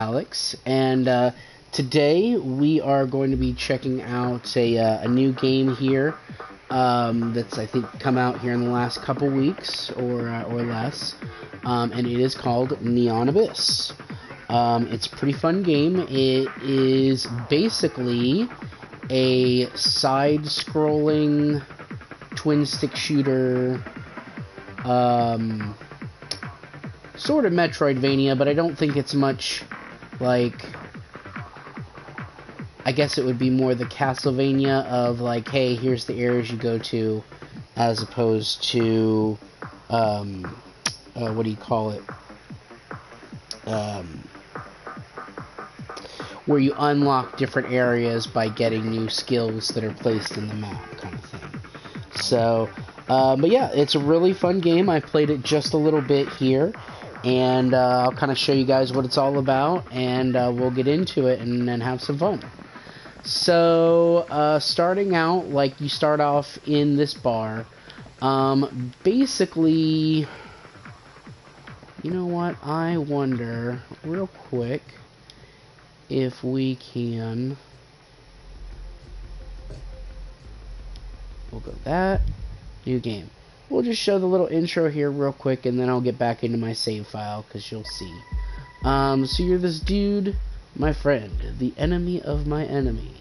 Alex, and today we are going to be checking out a new game here that's I think come out here in the last couple weeks or less, and it is called Neon Abyss. It's a pretty fun game. It is basically a side-scrolling twin-stick shooter. Sort of Metroidvania, but I don't think it's much like, I guess it would be more the Castlevania of like, hey, here's the areas you go to, as opposed to, what do you call it? Where you unlock different areas by getting new skills that are placed in the map, kind of thing. So, but yeah, it's a really fun game. I played it just a little bit here, and I'll kind of show you guys what it's all about, and we'll get into it and then have some fun. So, starting out, like, you start off in this bar. Basically, you know what? I wonder, real quick, if we can... We'll go that. New game. We'll just show the little intro here real quick, and then I'll get back into my save file, because you'll see. So you're this dude, my friend, the enemy of my enemy.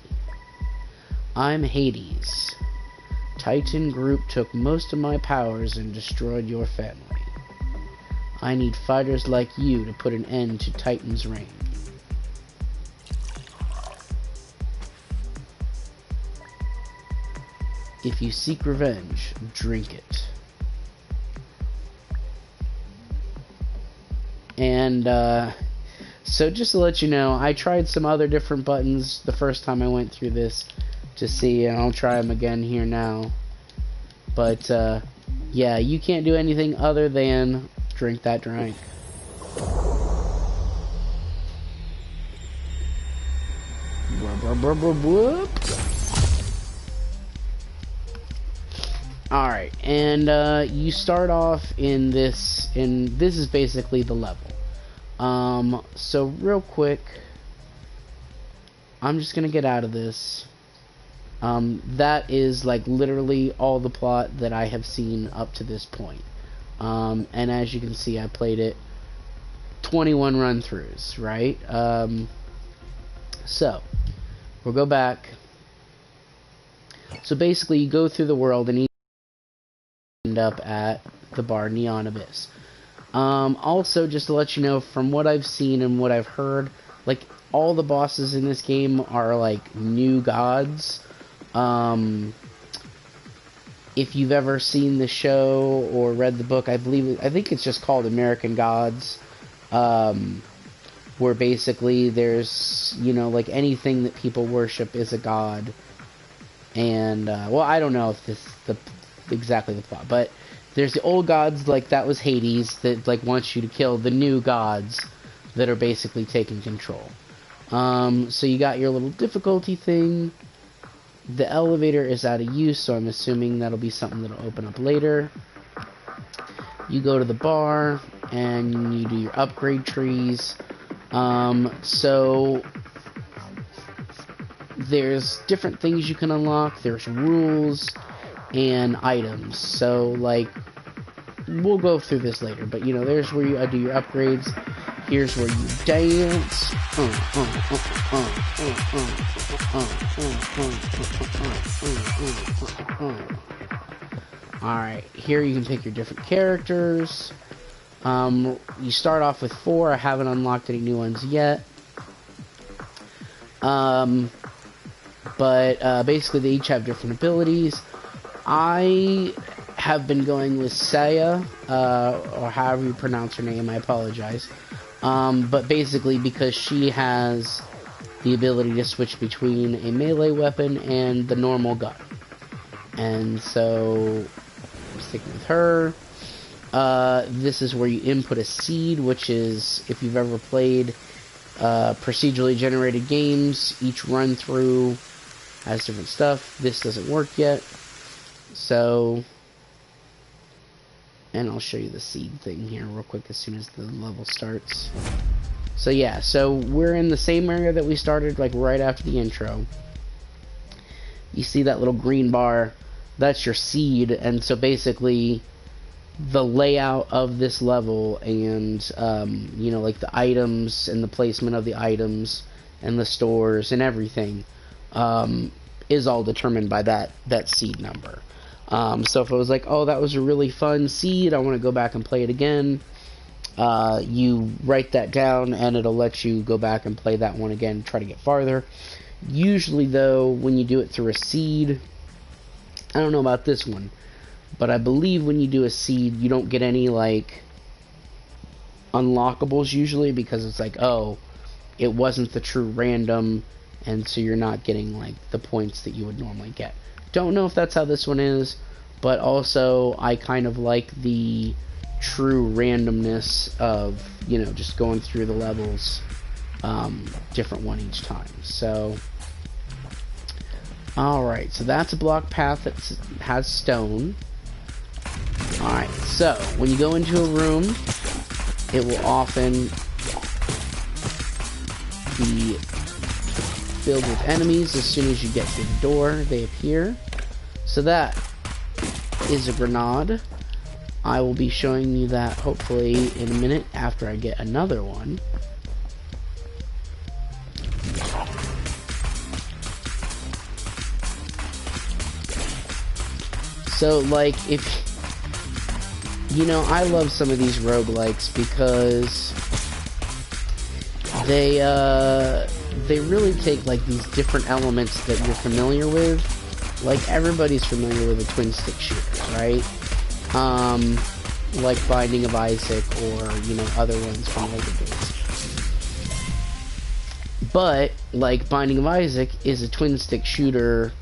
I'm Hades. Titan Group took most of my powers and destroyed your family. I need fighters like you to put an end to Titan's reign. If you seek revenge, drink it. And, so just to let you know, I tried some other different buttons the first time I went through this to see, and I'll try them again here now. But, yeah, you can't do anything other than drink that drink. Alright, and you start off in this, this is basically the level. So real quick, I'm just gonna get out of this. That is like literally all the plot that I have seen up to this point. And as you can see, I played it 21 run-throughs, right? So, we'll go back. So basically, you go through the world and end up at the bar Neon Abyss. Also, just to let you know, from what I've seen and what I've heard, like, all the bosses in this game are, like, new gods. If you've ever seen the show or read the book, I think it's just called American Gods, where basically there's, you know, like, anything that people worship is a god. And, well, I don't know if this is exactly the plot, but there's the old gods, like that was Hades, that like wants you to kill the new gods that are basically taking control. So you got your little difficulty thing. The elevator is out of use, so I'm assuming that'll be something that'll open up later. You go to the bar and you do your upgrade trees. So there's different things you can unlock. There's rules and items. So, like, we'll go through this later, but, you know, there's where you do your upgrades. Here's where you dance. Alright, here you can pick your different characters. You start off with 4. I haven't unlocked any new ones yet. But basically they each have different abilities. I have been going with Saya, or however you pronounce her name, I apologize. But basically because she has the ability to switch between a melee weapon and the normal gun. And so, I'm sticking with her. This is where you input a seed, which is, if you've ever played procedurally generated games, each run through has different stuff. This doesn't work yet. So, and I'll show you the seed thing here real quick as soon as the level starts. So yeah, so we're in the same area that we started, like right after the intro. You see that little green bar, that's your seed, and so basically the layout of this level and you know, like the items and the placement of the items and the stores and everything is all determined by that seed number. So if it was like, oh, that was a really fun seed, I want to go back and play it again, you write that down and it'll let you go back and play that one again, try to get farther. Usually though, when you do it through a seed, I don't know about this one, but I believe when you do a seed, you don't get any, like, unlockables usually, because it's like, oh, it wasn't the true random, and so you're not getting, like, the points that you would normally get. Don't know if that's how this one is, but also I kind of like the true randomness of, you know, just going through the levels, different one each time. So, alright, so that's a block path that has stone. Alright, so when you go into a room, it will often be filled with enemies. As soon as you get to the door, they appear. So that is a grenade. I will be showing you that hopefully in a minute after I get another one. So, like, if you know, I love some of these roguelikes because they really take, like, these different elements that you're familiar with. Like, everybody's familiar with the twin stick shooters, right? Like Binding of Isaac or, you know, other ones from Lego games. But, like, Binding of Isaac is a twin stick shooter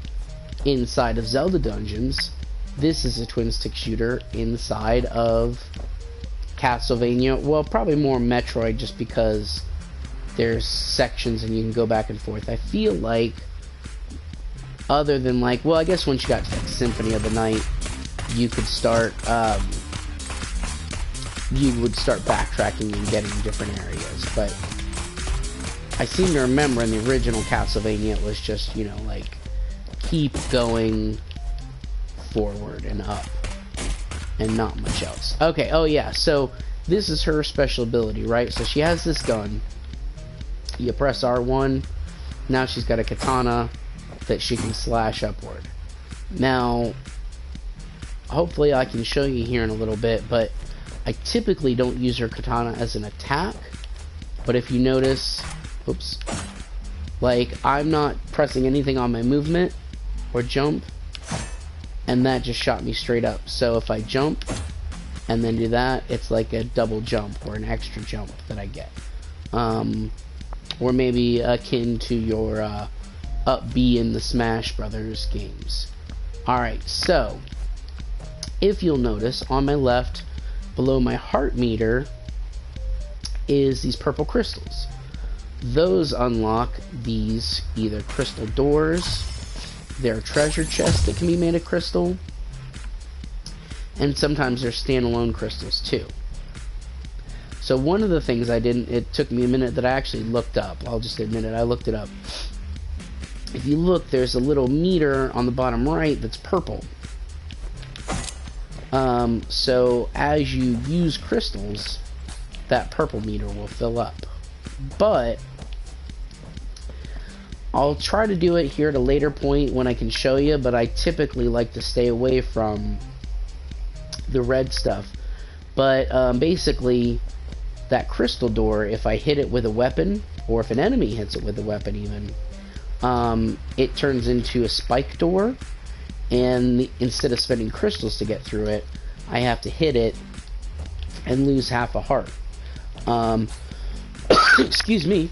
inside of Zelda dungeons. This is a twin stick shooter inside of Castlevania. Well, probably more Metroid, just because there's sections and you can go back and forth. I feel like, other than, like, well, I guess once you got to, like, Symphony of the Night, you could start, you would start backtracking and getting different areas. But I seem to remember in the original Castlevania it was just, you know, like, keep going forward and up and not much else. Okay, oh yeah, so this is her special ability, right? So she has this gun. You press R1. Now she's got a katana that she can slash upward. Now, hopefully I can show you here in a little bit, but I typically don't use her katana as an attack. But if you notice, oops, like, I'm not pressing anything on my movement or jump, and that just shot me straight up. So if I jump and then do that, it's like a double jump or an extra jump that I get. Or maybe akin to your up B in the Smash Brothers games. Alright, so if you'll notice, on my left, below my heart meter, is these purple crystals. Those unlock these either crystal doors, there are treasure chests that can be made of crystal, and sometimes they're standalone crystals too. So one of the things I didn't, it took me a minute that I actually looked up. I'll just admit it, I looked it up. If you look, there's a little meter on the bottom right that's purple. So as you use crystals, that purple meter will fill up. But I'll try to do it here at a later point when I can show you, but I typically like to stay away from the red stuff. But basically, that crystal door, if I hit it with a weapon, or if an enemy hits it with a weapon even, it turns into a spike door, and instead of spending crystals to get through it, I have to hit it and lose half a heart. Excuse me.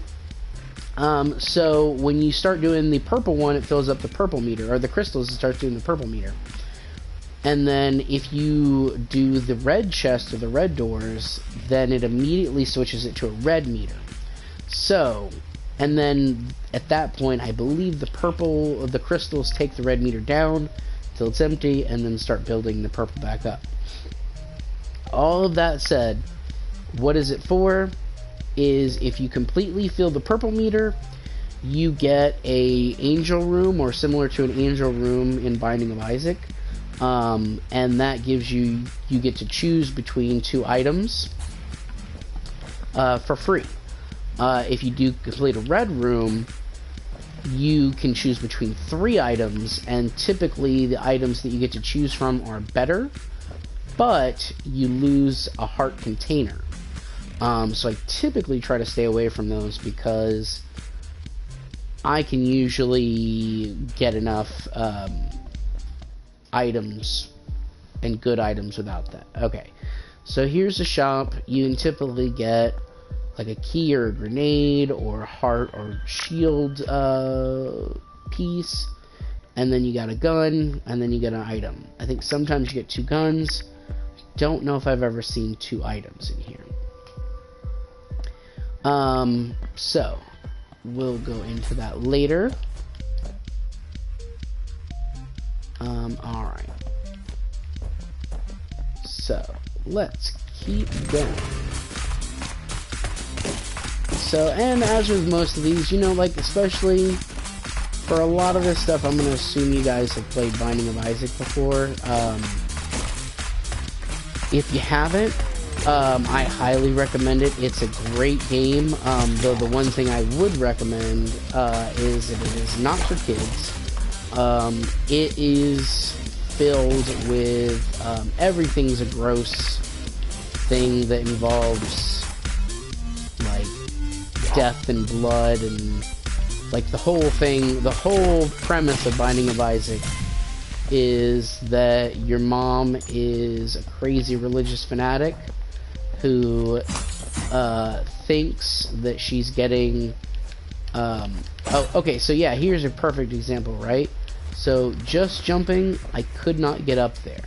So when you start doing the purple one, it fills up the purple meter, or the crystals, it starts doing the purple meter. And then if you do the red chest or the red doors, then it immediately switches it to a red meter. So, and then at that point, I believe the crystals take the red meter down till it's empty, and then start building the purple back up. All of that said, what is it for? is if you completely fill the purple meter, you get a angel room, or similar to an angel room in Binding of Isaac. And that gives you get to choose between 2 items for free. If you do complete a red room, you can choose between 3 items, and typically the items that you get to choose from are better, but you lose a heart container. So I typically try to stay away from those because I can usually get enough items and good items without that. Okay, so here's the shop. You can typically get like a key or a grenade or a heart or shield piece, and then you got a gun, and then you get an item. I think sometimes you get 2 guns. Don't know if I've ever seen 2 items in here. So we'll go into that later. Alright. So, let's keep going. So, and as with most of these, you know, like, especially for a lot of this stuff, I'm gonna assume you guys have played Binding of Isaac before. If you haven't, I highly recommend it. It's a great game, though the one thing I would recommend is that it is not for kids. It is filled with everything's a gross thing that involves like death and blood, and like the whole premise of Binding of Isaac is that your mom is a crazy religious fanatic who thinks that she's getting oh, okay, so yeah, here's a perfect example, right? So just jumping, I could not get up there,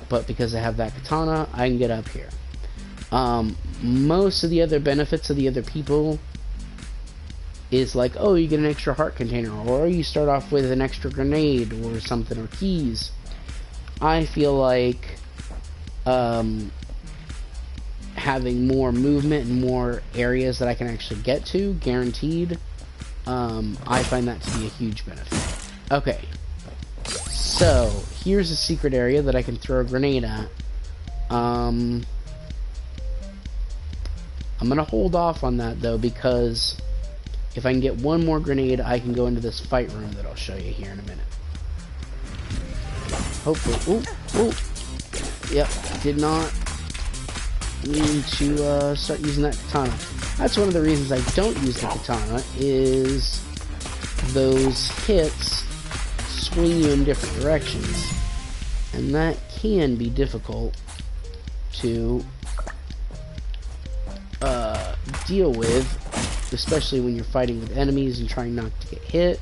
but because I have that katana, I can get up here. Most of the other benefits of the other people is like, oh, you get an extra heart container, or you start off with an extra grenade or something, or keys. I feel like having more movement and more areas that I can actually get to, guaranteed, I find that to be a huge benefit. Okay, so here's a secret area that I can throw a grenade at. I'm gonna hold off on that though, because if I can get one more grenade, I can go into this fight room that I'll show you here in a minute. Hopefully. Ooh. Yep, did not mean to start using that katana. That's one of the reasons I don't use the katana, is those hits swing you in different directions, and that can be difficult to deal with, especially when you're fighting with enemies and trying not to get hit,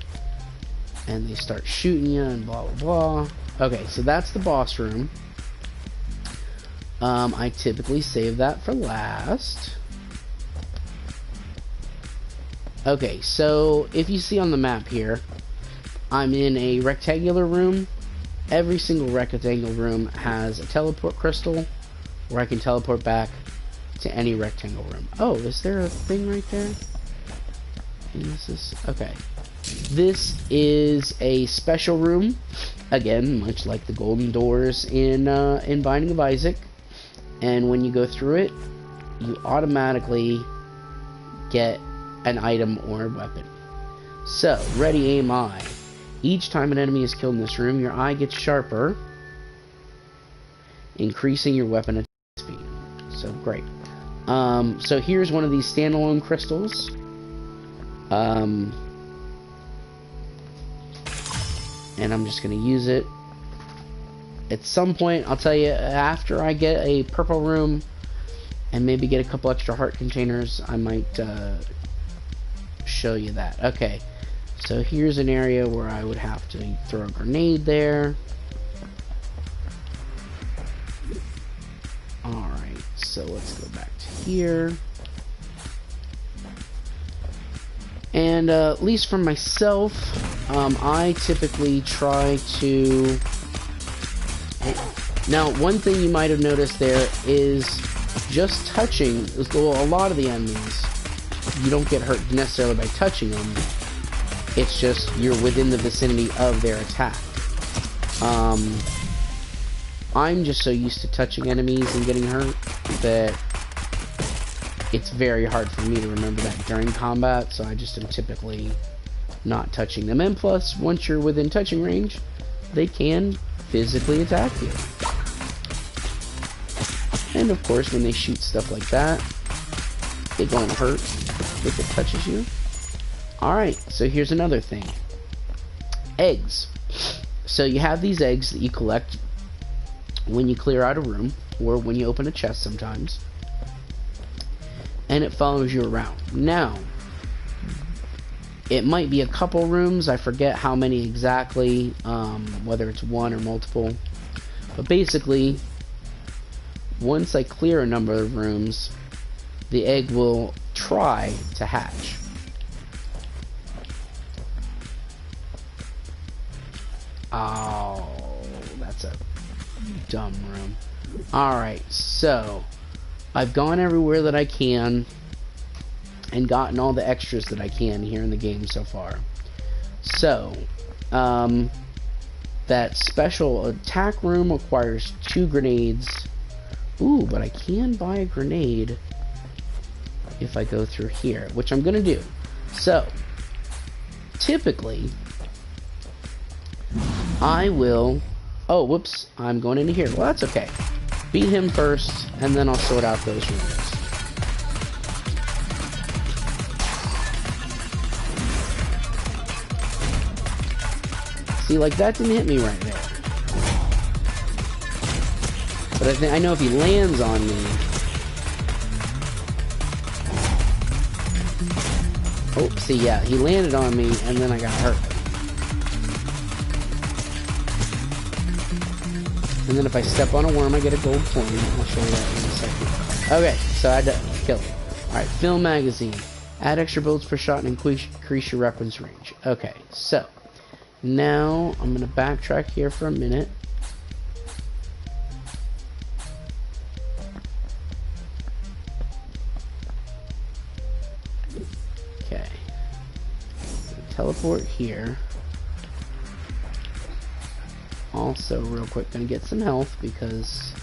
and they start shooting you and blah blah blah. Okay, so that's the boss room. I typically save that for last. Okay, so if you see on the map here, I'm in a rectangular room. Every single rectangle room has a teleport crystal where I can teleport back to any rectangle room. Oh, is there a thing right there? Okay. This is a special room. Again, much like the golden doors in Binding of Isaac. And when you go through it, you automatically get an item or a weapon. So, ready, aim, eye. Each time an enemy is killed in this room, your eye gets sharper, increasing your weapon attack speed. So, great. So here's one of these standalone crystals. And I'm just going to use it. At some point, I'll tell you, after I get a purple room and maybe get a couple extra heart containers, I might show you that. Okay, so here's an area where I would have to throw a grenade there. Alright, so let's go back to here. And at least for myself, I typically try to... Now, one thing you might have noticed there is just touching, well, a lot of the enemies, you don't get hurt necessarily by touching them. It's just you're within the vicinity of their attack. I'm just so used to touching enemies and getting hurt that it's very hard for me to remember that during combat, so I just am typically not touching them. And plus, once you're within touching range, they can physically attack you. And of course, when they shoot stuff like that, it won't hurt if it touches you. Alright, so here's another thing. Eggs. So you have these eggs that you collect when you clear out a room, or when you open a chest sometimes. And it follows you around. Now, it might be a couple rooms, I forget how many exactly, whether it's one or multiple. But basically, once I clear a number of rooms, the egg will try to hatch. Oh, that's a dumb room. Alright, so I've gone everywhere that I can and gotten all the extras that I can here in the game so far. So, that special attack room requires 2 grenades. Ooh, but I can buy a grenade if I go through here, which I'm gonna do. So, typically, I will... Oh, whoops, I'm going into here. Well, that's okay. Beat him first, and then I'll sort out those rooms. See, like, that didn't hit me right there. But I know if he lands on me... Oh, see, yeah, he landed on me, and then I got hurt. And then if I step on a worm, I get a gold coin. I'll show you that in a second. Okay, so I had to kill him. Alright, film magazine. Add extra bullets per shot and increase your weapons range. Okay, so... Now, I'm going to backtrack here for a minute. Okay. Teleport here. Also, real quick, gonna get some health, because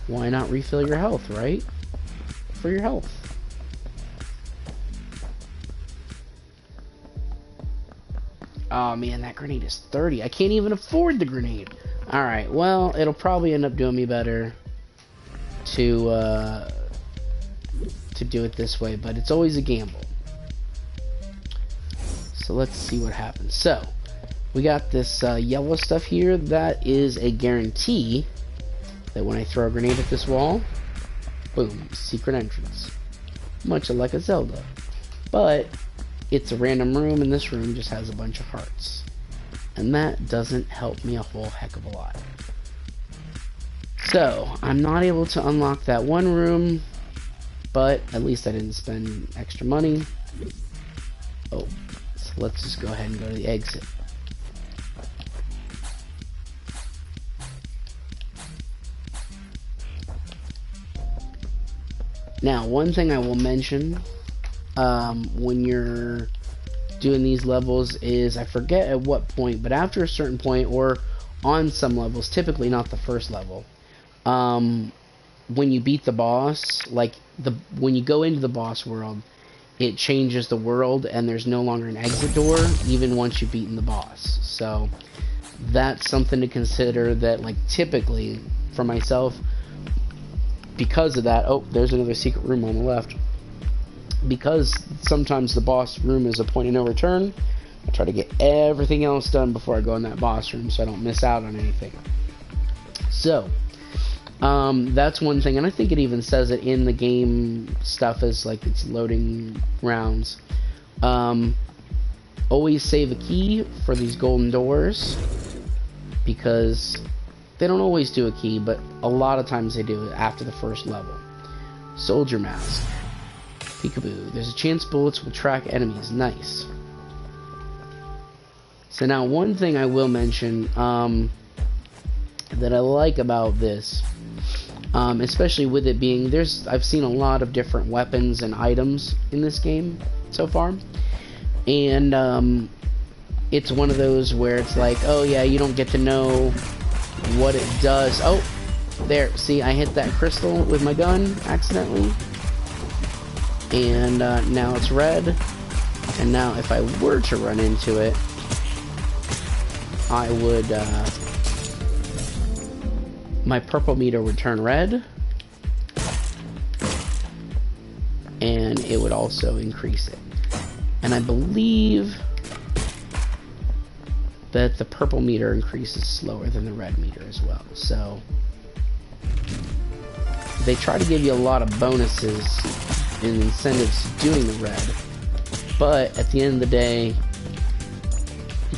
why not refill your health, right? For your health. Oh man, that grenade is 30. I can't even afford the grenade. Alright, well, it'll probably end up doing me better to do it this way, but it's always a gamble. So let's see what happens. So, we got this yellow stuff here. That is a guarantee that when I throw a grenade at this wall, boom, secret entrance. Much like a Zelda. But it's a random room, and this room just has a bunch of hearts. And that doesn't help me a whole heck of a lot. So, I'm not able to unlock that one room, but at least I didn't spend extra money. Oh, so let's just go ahead and go to the exit. Now, one thing I will mention when you're doing these levels is, I forget at what point, but after a certain point, or on some levels, typically not the first level, when you beat the boss, like when you go into the boss world, it changes the world and there's no longer an exit door even once you've beaten the boss. So that's something to consider, that like typically for myself, because of that, oh, there's another secret room on the left. Because sometimes the boss room is a point of no return, I try to get everything else done before I go in that boss room so I don't miss out on anything. So, that's one thing, and I think it even says it in the game stuff as like it's loading rounds. Always save a key for these golden doors, because they don't always do a key, but a lot of times they do after the first level. Soldier mask. Peekaboo. There's a chance bullets will track enemies. Nice. So now one thing I will mention that I like about this, Especially with it being, I've seen a lot of different weapons and items in this game so far, and it's one of those where it's like, oh yeah, you don't get to know what it does. Oh, there, see, I hit that crystal with my gun accidentally, and now it's red. And now if I were to run into it, I would, my purple meter would turn red, and it would also increase it. And I believe that the purple meter increases slower than the red meter as well. So they try to give you a lot of bonuses and incentives doing the red, but at the end of the day,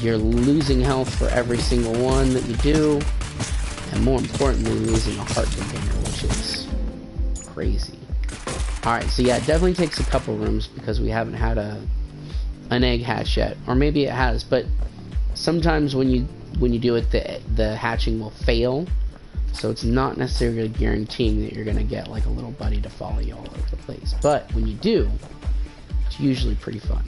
you're losing health for every single one that you do, and more importantly, losing a heart container, which is crazy. Alright, so yeah, it definitely takes a couple rooms because we haven't had an egg hatch yet, or maybe it has, but sometimes when you do it, the hatching will fail, so it's not necessarily guaranteeing that you're going to get like a little buddy to follow you all over the place. But when you do, it's usually pretty fun.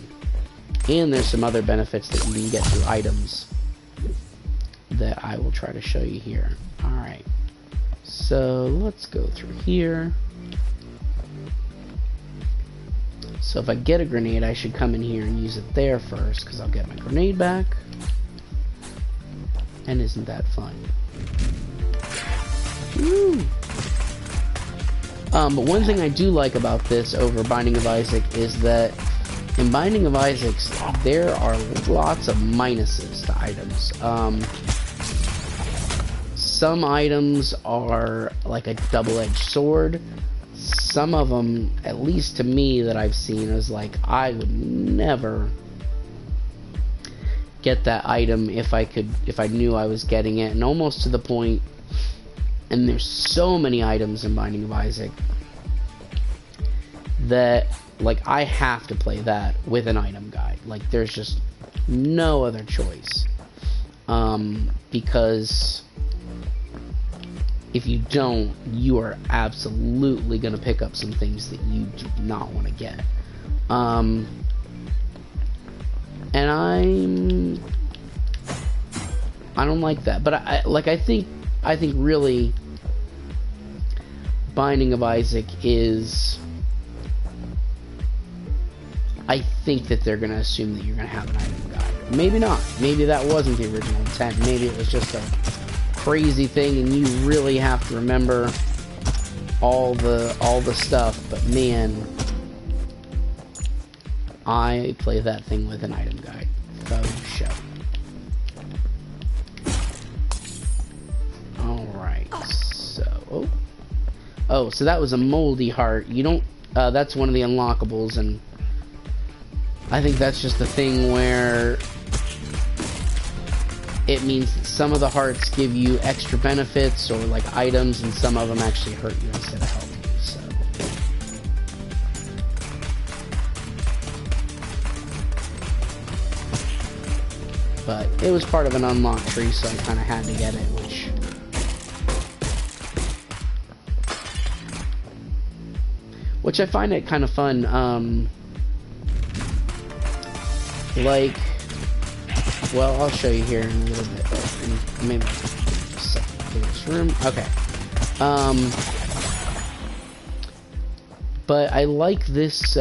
And there's some other benefits that you can get through items that I will try to show you here. Alright, so let's go through here. So if I get a grenade, I should come in here and use it there first, because I'll get my grenade back. And isn't that fun? Woo! But one thing I do like about this over Binding of Isaac is that in Binding of Isaac, there are lots of minuses to items. Some items are like a double-edged sword. Some of them, at least to me that I've seen, is like, I would never get that item if I knew I was getting it, and almost to the point, and there's so many items in Binding of Isaac that, like, I have to play that with an item guide. Like, there's just no other choice. Because if you don't, you are absolutely going to pick up some things that you do not want to get. And I don't like that. But I think really Binding of Isaac is, I think that they're going to assume that you're going to have an item guide. Maybe not. Maybe that wasn't the original intent. Maybe it was just a crazy thing and you really have to remember all the stuff. But man, I play that thing with an item guide. Faux show. Alright, so so that was a moldy heart. You don't that's one of the unlockables, and I think that's just the thing where it means that some of the hearts give you extra benefits or like items, and some of them actually hurt you instead of helping you. So but it was part of an unlocked tree, so I kind of had to get it, which I find it kind of fun. Like, well, I'll show you here in a little bit. Maybe just this room. Okay. But I like this,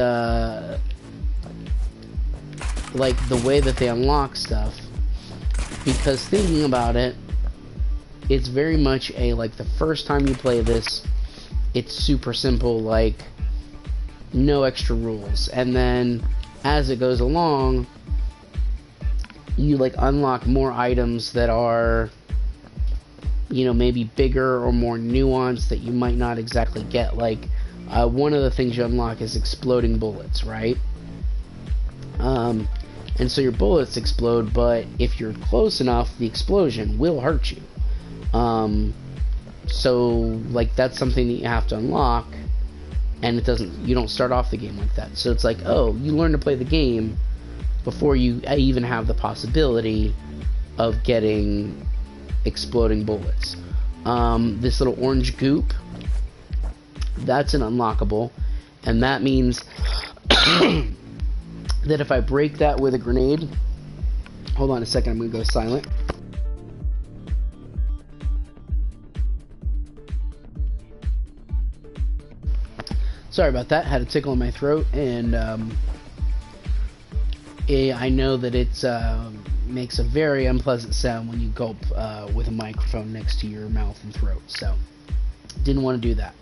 like the way that they unlock stuff, because thinking about it, it's very much like the first time you play this, it's super simple, like no extra rules, and then as it goes along, you like unlock more items that are, you know, maybe bigger or more nuanced that you might not exactly get. Like one of the things you unlock is exploding bullets, right? And so your bullets explode, but if you're close enough, the explosion will hurt you. So like that's something that you have to unlock, and you don't start off the game like that. So it's like, oh, you learn to play the game before you even have the possibility of getting exploding bullets. This little orange goop That's an unlockable, and that means that if I break that with a grenade, hold on a second, I'm gonna go silent. Sorry about that, had a tickle in my throat, and I know that it makes a very unpleasant sound when you gulp with a microphone next to your mouth and throat, so didn't want to do that.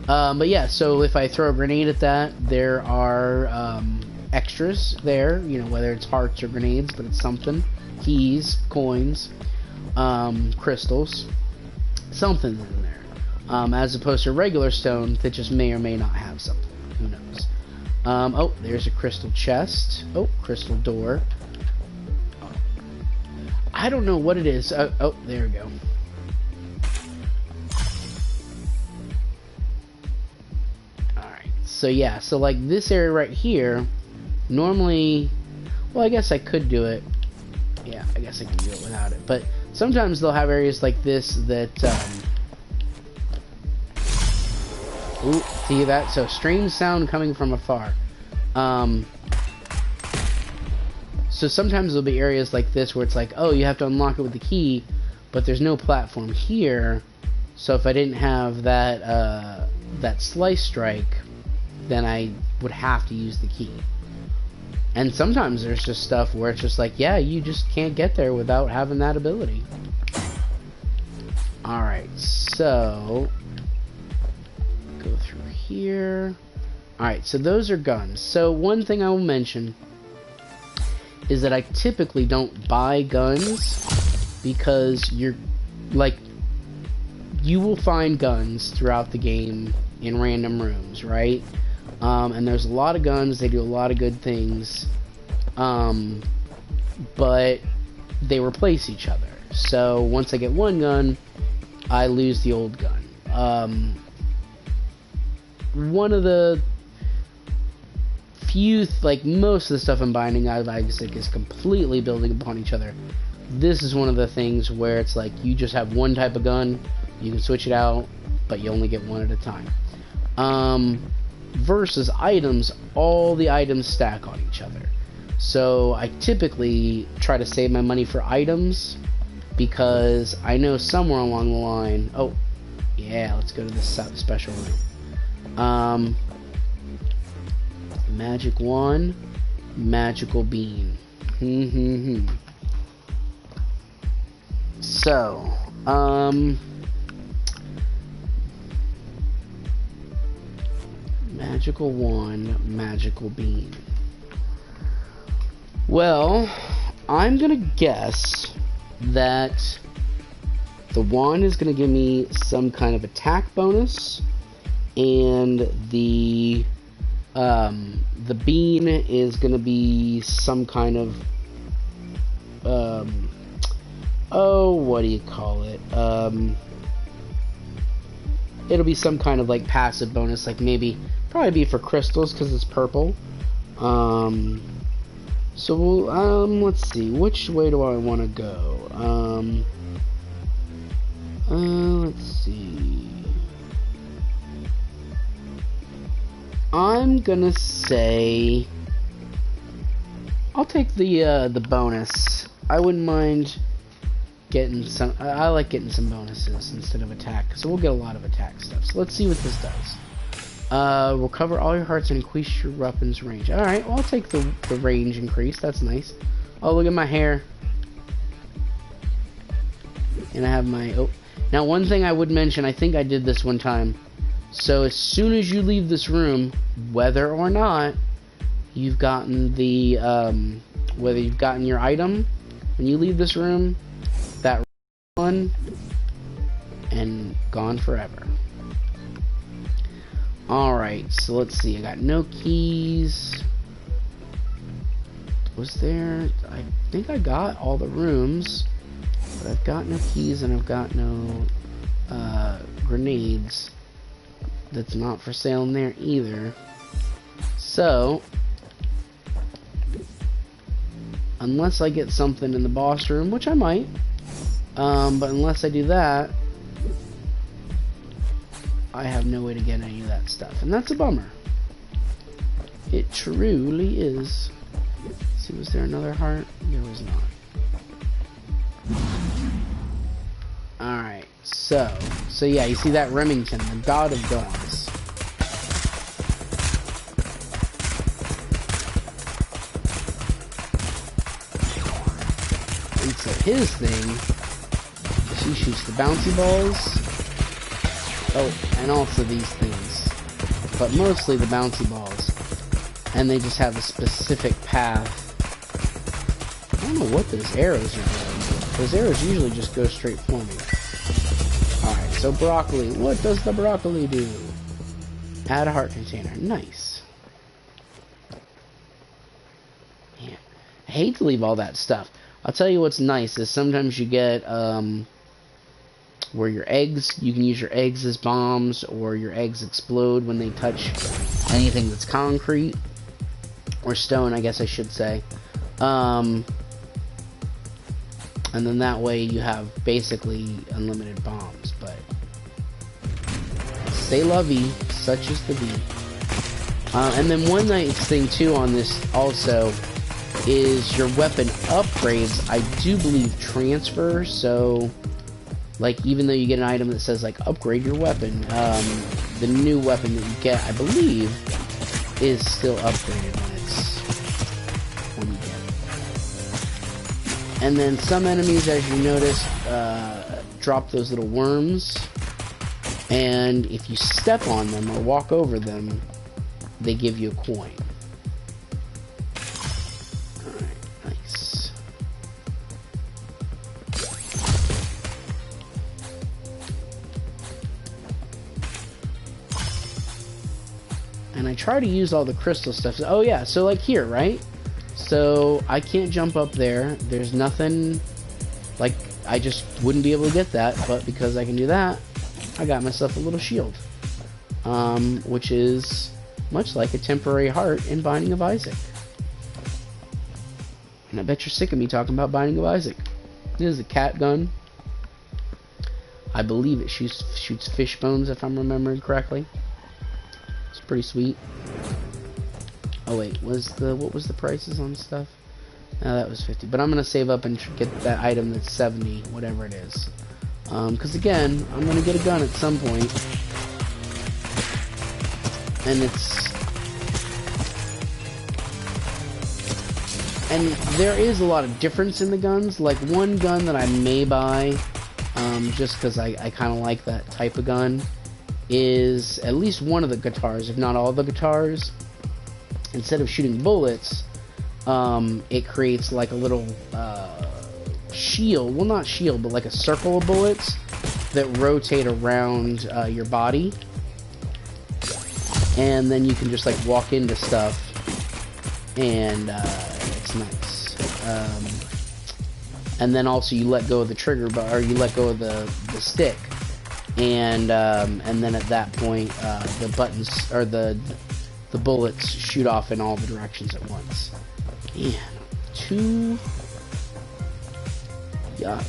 But yeah, so if I throw a grenade at that, there are extras there, you know, whether it's hearts or grenades, but it's something. Keys, coins, crystals, something in there. As opposed to regular stone that just may or may not have something. Who knows? Oh, there's a crystal chest. Oh, crystal door. I don't know what it is. Oh, there we go. Alright, so yeah, so like this area right here, normally, well, I guess I could do it. Yeah, I guess I can do it without it. But sometimes they'll have areas like this that, ooh, see that? So strange sound coming from afar. So sometimes there'll be areas like this where it's like, oh, you have to unlock it with the key, but there's no platform here. So if I didn't have that that slice strike, then I would have to use the key. And sometimes there's just stuff where it's just like, yeah, you just can't get there without having that ability. Alright, so go through here. Alright, so those are guns. So one thing I will mention is that I typically don't buy guns because you're like, you will find guns throughout the game in random rooms, right? And there's a lot of guns, they do a lot of good things, but they replace each other. So once I get one gun, I lose the old gun. One of the few, like most of the stuff I'm binding out of Isaac is completely building upon each other. This is one of the things where it's like you just have one type of gun, you can switch it out, but you only get one at a time. Versus items, all the items stack on each other. So I typically try to save my money for items because I know somewhere along the line, oh yeah, let's go to this special room. Magic wand, magical bean. So, magical wand, magical bean. Well, I'm gonna guess that the wand is gonna give me some kind of attack bonus, and the bean is gonna be some kind of oh, what do you call it? It'll be some kind of like passive bonus, like maybe probably be for crystals because it's purple. So we'll, let's see, which way do I want to go? Let's see. I'm gonna say I'll take the bonus. I wouldn't mind getting some. I like getting some bonuses instead of attack, so we'll get a lot of attack stuff. So let's see what this does. Recover all your hearts and increase your weapon's range. Alright, well, I'll take the range increase. That's nice. Oh, look at my hair. And I have my... Oh. Now, one thing I would mention, I think I did this one time. So, as soon as you leave this room, whether or not you've gotten the... whether you've gotten your item, when you leave this room, that one, and gone forever. Alright, so let's see. I got no keys. Was there... I think I got all the rooms. But I've got no keys and I've got no grenades. That's not for sale in there either. So... unless I get something in the boss room, which I might. But unless I do that... I have no way to get any of that stuff, and that's a bummer. It truly is. Let's see, was there another heart? There was not. Alright, so yeah, you see that Remington, the god of guns. And so his thing, she shoots the bouncy balls. Oh, and also these things. But mostly the bouncy balls. And they just have a specific path. I don't know what those arrows are doing. Those arrows usually just go straight for me. Alright, so broccoli. What does the broccoli do? Add a heart container. Nice. Man, I hate to leave all that stuff. I'll tell you what's nice is sometimes you get, where your eggs, you can use your eggs as bombs, or your eggs explode when they touch anything that's concrete. Or stone, I guess I should say. And then that way you have basically unlimited bombs, but c'est la vie, such is the vie. And then one nice thing too on this also is your weapon upgrades, I do believe transfer, so like even though you get an item that says like upgrade your weapon, the new weapon that you get, I believe, is still upgraded when you get it. And then some enemies, as you notice, drop those little worms, and if you step on them or walk over them, they give you a coin. Alright, nice. And I try to use all the crystal stuff. Oh yeah, so like here, right? So I can't jump up there. There's nothing, like, I just wouldn't be able to get that, but because I can do that, I got myself a little shield. Which is much like a temporary heart in Binding of Isaac. And I bet you're sick of me talking about Binding of Isaac. This is a cat gun. I believe it shoots fish bones, if I'm remembering correctly. It's pretty sweet. Oh wait, what was the prices on stuff? No, that was 50. But I'm gonna save up and get that item that's 70, whatever it is. Because again, I'm gonna get a gun at some point, and there is a lot of difference in the guns. Like one gun that I may buy, just because I kind of like that type of gun, is at least one of the guitars, if not all the guitars. Instead of shooting bullets, it creates like a little shield. Well, not shield, but like a circle of bullets that rotate around your body. And then you can just like walk into stuff, and it's nice. And then also you let go of the trigger bar, or you let go of the stick, and then at that point the buttons, or the bullets shoot off in all the directions at once. Man, yuck.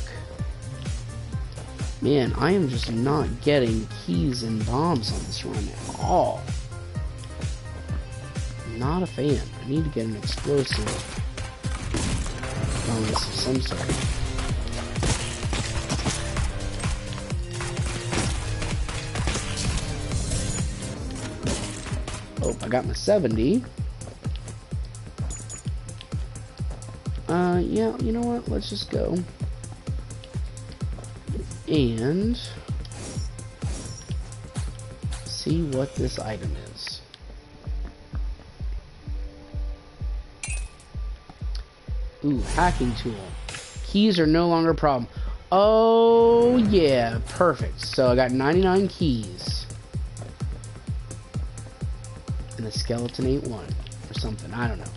Man, I am just not getting keys and bombs on this run at all. Not a fan. I need to get an explosive bonus of some sort. Oh, I got my 70. Yeah, you know what? Let's just go. And see what this item is. Ooh, hacking tool. Keys are no longer a problem. Oh, yeah, perfect. So I got 99 keys. And the skeleton ate one. Or something, I don't know.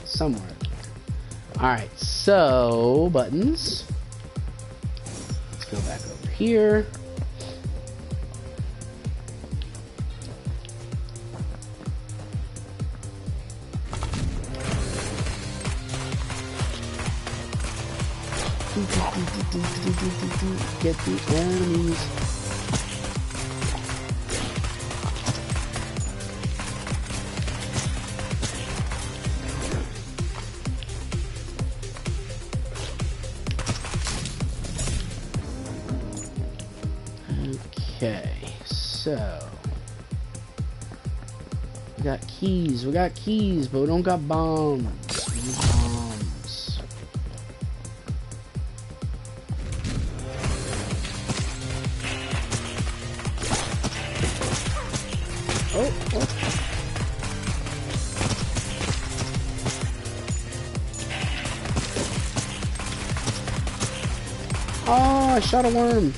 Somewhere. Alright, so, buttons. Let's go back over here. Get the enemies. Okay, so we got keys, but we don't got bombs. We need bombs. Oh. Oh, I shot a worm.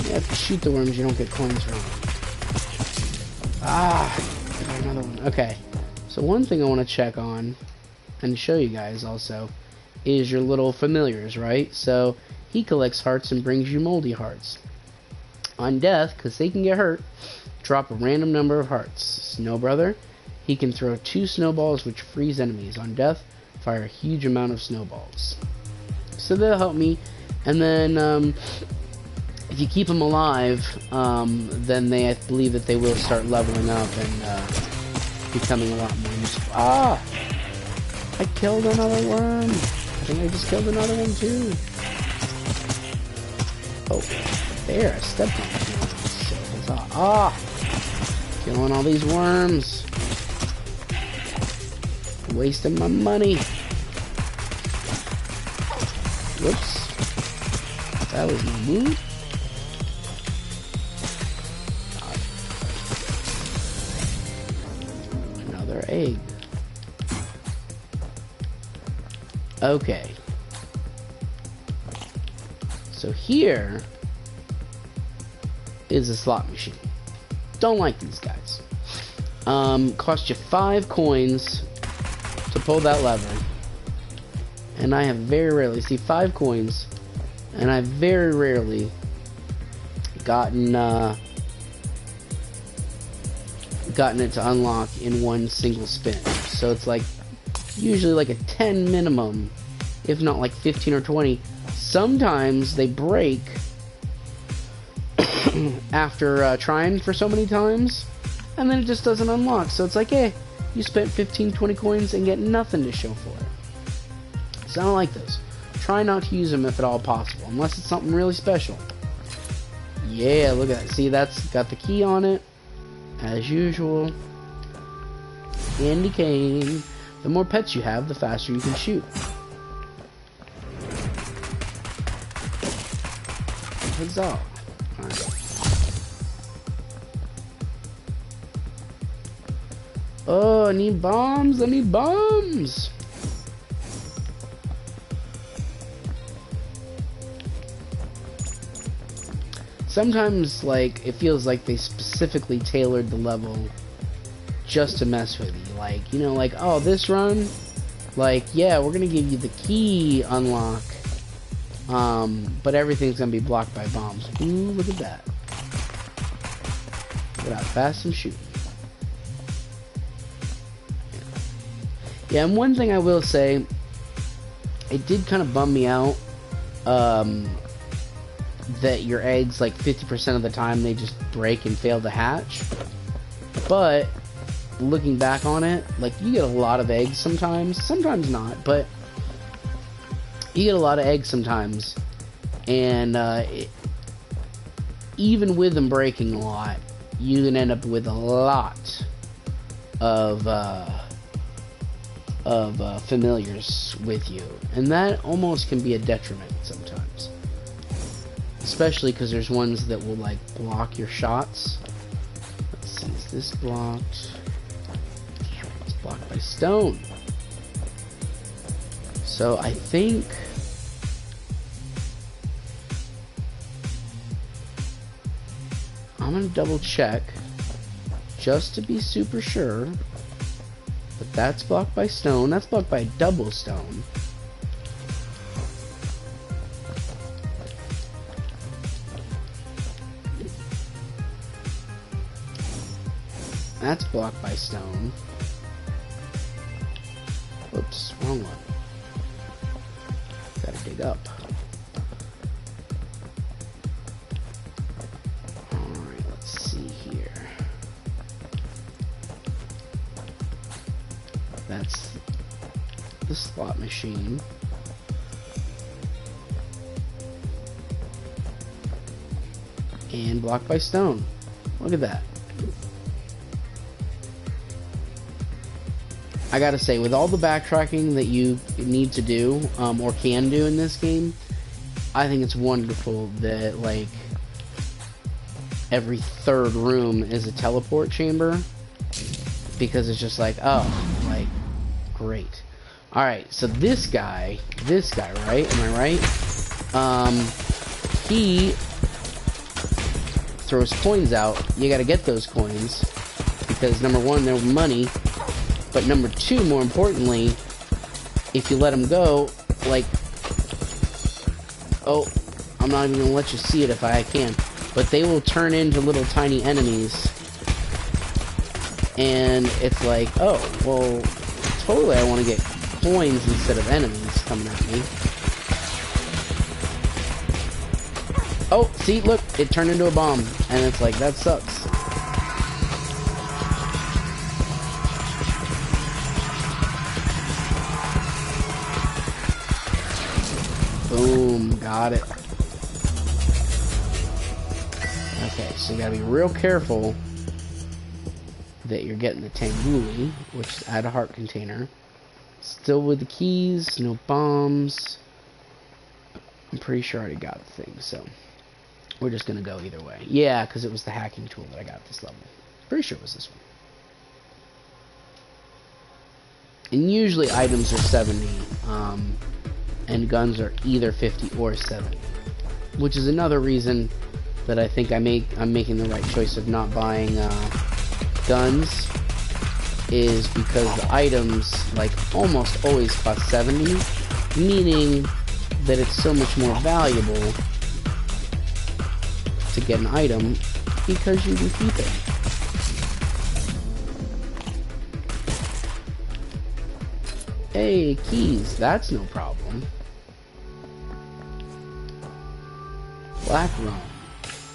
You have to shoot the worms, you don't get coins from them. Ah, got another one. Okay, so one thing I want to check on, and show you guys also, is your little familiars, right? So, he collects hearts and brings you moldy hearts. On death, because they can get hurt, drop a random number of hearts. Snow Brother, he can throw 2 snowballs which freeze enemies. On death, fire a huge amount of snowballs. So they'll help me. And then, if you keep them alive, then I believe that they will start leveling up and becoming a lot more useful. Ah! I killed another worm! I think I just killed another one too. Oh, there, I stepped on it. So, ah! Killing all these worms. Wasting my money. Whoops. That was my move. Another egg. Okay. So here is a slot machine. Don't like these guys. Cost you 5 coins to pull that lever. And I have very rarely, see 5 coins, and I've very rarely gotten it to unlock in one single spin. So it's like usually like a 10 minimum, if not like 15 or 20. Sometimes they break after trying for so many times, and then it just doesn't unlock. So it's like, hey, you spent 15, 20 coins and get nothing to show for it. So I don't like those. Try not to use them if at all possible, unless it's something really special. Yeah, look at that. See, that's got the key on it, as usual. Candy cane. The more pets you have, the faster you can shoot. Huzzah. Alright. Oh, I need bombs. I need bombs. Sometimes, like, it feels like they specifically tailored the level just to mess with you. Like, you know, like, oh, this run, like, yeah, we're gonna give you the key unlock, but everything's gonna be blocked by bombs. Ooh, look at that. Look at how fast I'm shooting. Yeah, and one thing I will say, it did kind of bum me out, that your eggs, like 50% of the time, they just break and fail to hatch. But looking back on it, like, you get a lot of eggs sometimes not, but you get a lot of eggs sometimes, and even with them breaking a lot, you can end up with a lot of familiars with you, and that almost can be a detriment sometimes. Especially because there's ones that will, like, block your shots. Let's see, is this blocked? It's blocked by stone. So I think I'm gonna double check just to be super sure. But that's blocked by stone. That's blocked by double stone. That's blocked by stone. Oops, wrong one. Gotta dig up. Alright, let's see here. That's the slot machine. and blocked by stone. Look at that. I gotta say, with all the backtracking that you need to do, or can do in this game, I think it's wonderful that, like, every third room is a teleport chamber, because it's just like, oh, like, great. Alright, so this guy, right? Am I right? He throws coins out. You gotta get those coins, because number one, they're money, but number two, more importantly, if you let them go, like, oh, I'm not even gonna let you see it if I can, but they will turn into little tiny enemies, and it's like, oh, well, totally I want to get coins instead of enemies coming at me. Oh, see, look, it turned into a bomb, and it's like, that sucks. Boom, got it. Okay, so you gotta be real careful that you're getting the Tanguli, which is add a heart container. Still with the keys, no bombs. I'm pretty sure I already got the thing, so we're just gonna go either way. Yeah, because it was the hacking tool that I got this level. Pretty sure it was this one. And usually items are 70, and guns are either 50 or 70, which is another reason that I think I'm making the right choice of not buying guns, is because the items, like, almost always cost 70, meaning that it's so much more valuable to get an item because you can keep it. Hey, keys, that's no problem. Black rum.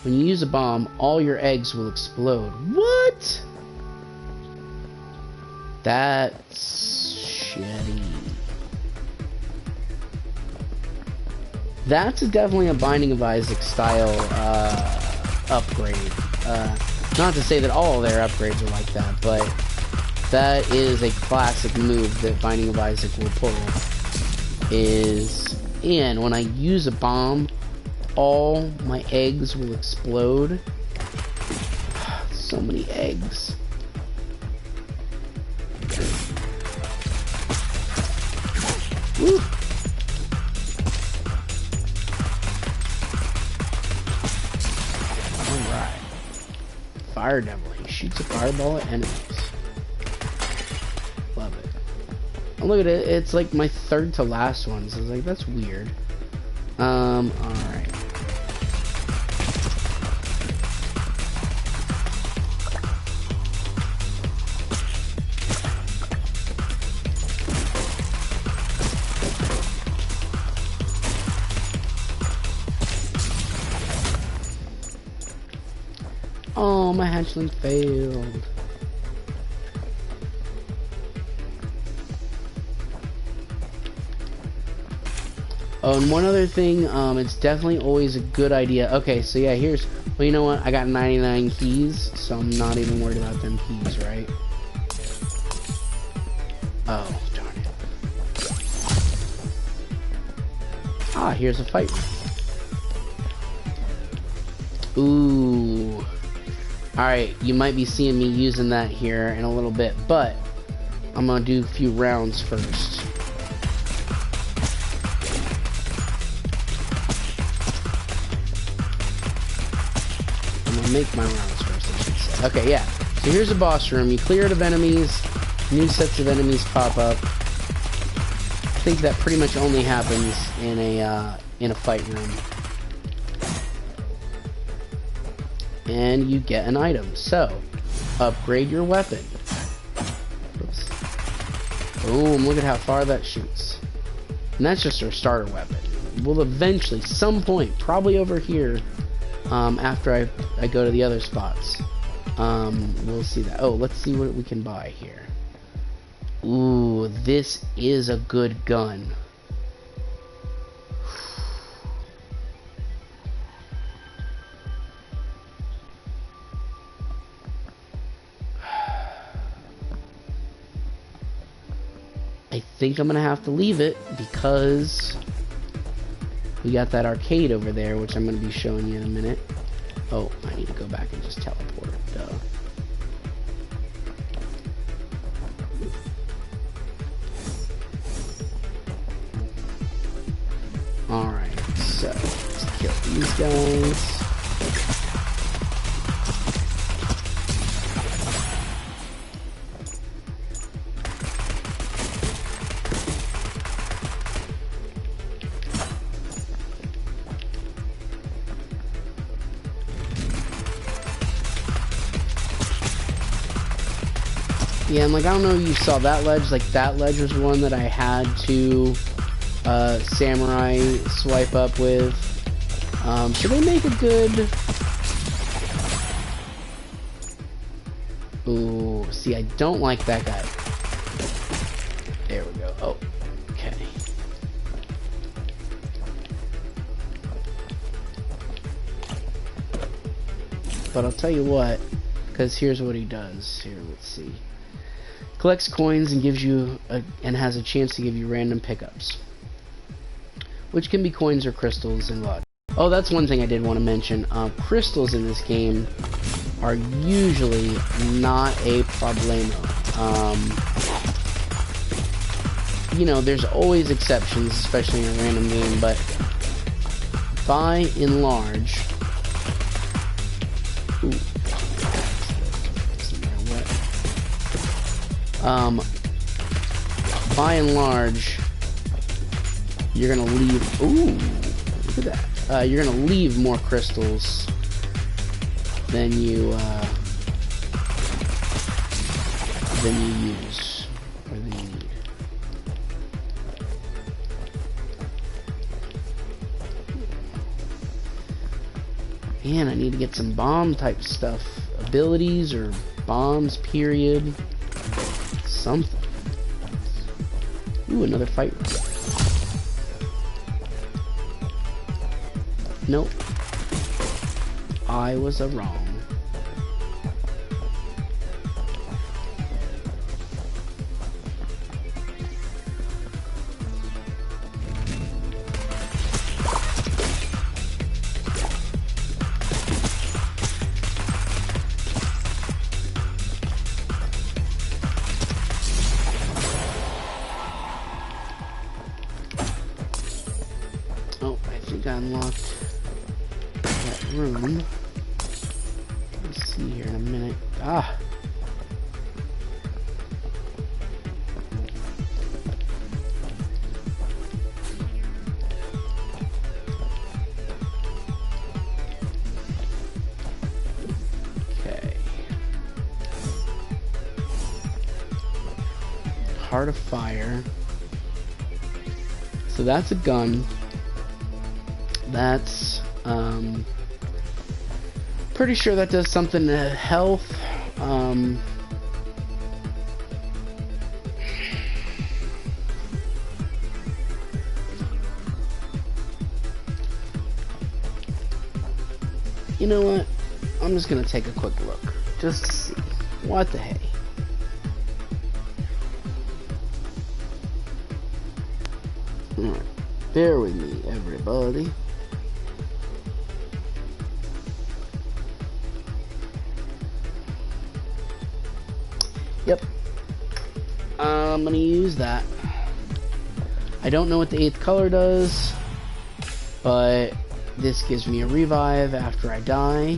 When you use a bomb, all your eggs will explode. What? That's shitty. That's definitely a Binding of Isaac style upgrade. Not to say that all their upgrades are like that, but that is a classic move that Binding of Isaac will pull. And when I use a bomb, all my eggs will explode. So many eggs. Woo. Alright. Fire Devil. He shoots a fireball at enemies. Love it. Oh, look at it. It's like my third to last one. So I was like, that's weird. Alright. Oh, my hatchling failed. Oh, and one other thing, it's definitely always a good idea. Okay, so yeah, here's, well, you know what? I got 99 keys, so I'm not even worried about them keys, right? Oh, darn it. Ah, here's a fight. Ooh. Alright, you might be seeing me using that here in a little bit, but I'm gonna do a few rounds first. I'm gonna make my rounds first, I should say. Okay, yeah. So here's a boss room. You clear it of enemies, new sets of enemies pop up. I think that pretty much only happens in a fight room. And you get an item. So, upgrade your weapon. Oops. Boom, look at how far that shoots. And that's just our starter weapon. We'll eventually, some point, probably over here, after I go to the other spots, we'll see that. Oh, let's see what we can buy here. Ooh, this is a good gun. think I'm gonna have to leave it because we got that arcade over there, which I'm gonna be showing you in a minute. Oh, I need to go back and just teleport. Duh. Alright, so let's kill these guys. Yeah, and like, I don't know if you saw that ledge, like that ledge was one that I had to samurai swipe up with. Should they make a good... Ooh, see, I don't like that guy. There we go. Oh, okay. But I'll tell you what, because here's what he does. Here, let's see. Collects coins and gives you and has a chance to give you random pickups, which can be coins or crystals and luck. Oh, that's one thing I did want to mention. Crystals in this game are usually not a problemo. You know, there's always exceptions, especially in a random game, but by and large, by and large, you're gonna leave. Ooh, look at that. You're gonna leave more crystals than you use or than you need. Man, I need to get some bomb type stuff, abilities or bombs. Period. Something. Ooh, another fight. Nope. I was wrong. I unlocked that room. Let's see here in a minute. Ah! Okay. Heart of Fire. So that's a gun. That's, pretty sure that does something to health. You know what? I'm just gonna take a quick look, just to see. What the hey? Alright, bear with me, everybody. Yep. I'm gonna use that. I don't know what the 8th color does, but this gives me a revive after I die,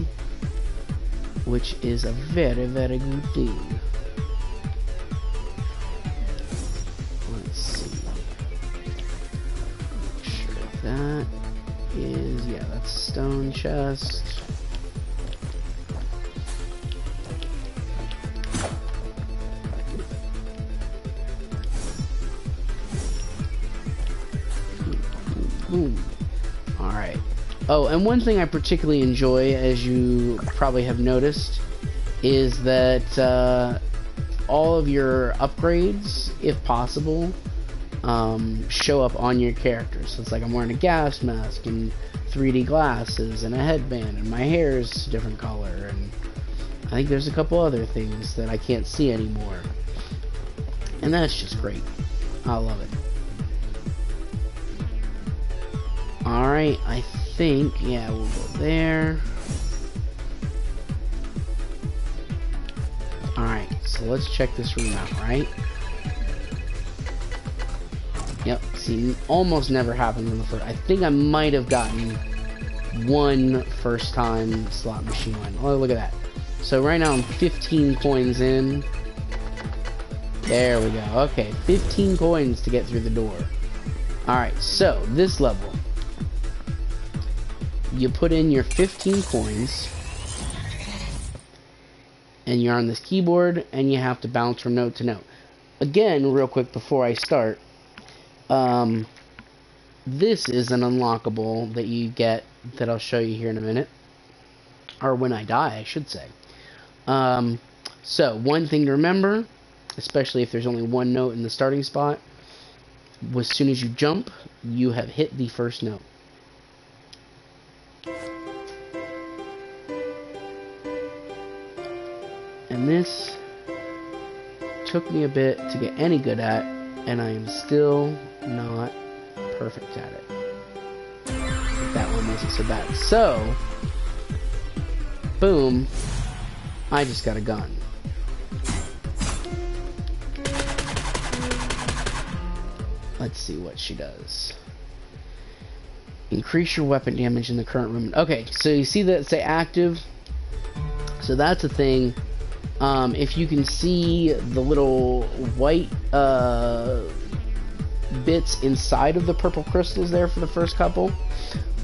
which is a very, very good thing. Let's see. Make sure that is, yeah, that's a stone chest. Boom. Alright. Oh, and one thing I particularly enjoy, as you probably have noticed, is that all of your upgrades, if possible, show up on your character. So it's like I'm wearing a gas mask and 3D glasses and a headband, and my hair is a different color, and I think there's a couple other things that I can't see anymore. And that's just great. I love it. Alright, I think, yeah, we'll go there. Alright, so let's check this room out, right? Yep, see, almost never happens in the first. I think I might have gotten one first time slot machine win. Oh, look at that. So right now I'm 15 coins in. There we go. Okay, 15 coins to get through the door. Alright, so this level. You put in your 15 coins. And you're on this keyboard, and you have to bounce from note to note. Again, real quick before I start. This is an unlockable that you get that I'll show you here in a minute. Or when I die, I should say. So, one thing to remember, especially if there's only one note in the starting spot, as soon as you jump, you have hit the first note. And this took me a bit to get any good at, and I am still not perfect at it. That one wasn't so bad. So, boom, I just got a gun. Let's see what she does. Increase your weapon damage in the current room. Okay, so you see that say active? So that's a thing. If you can see the little white bits inside of the purple crystals there for the first couple,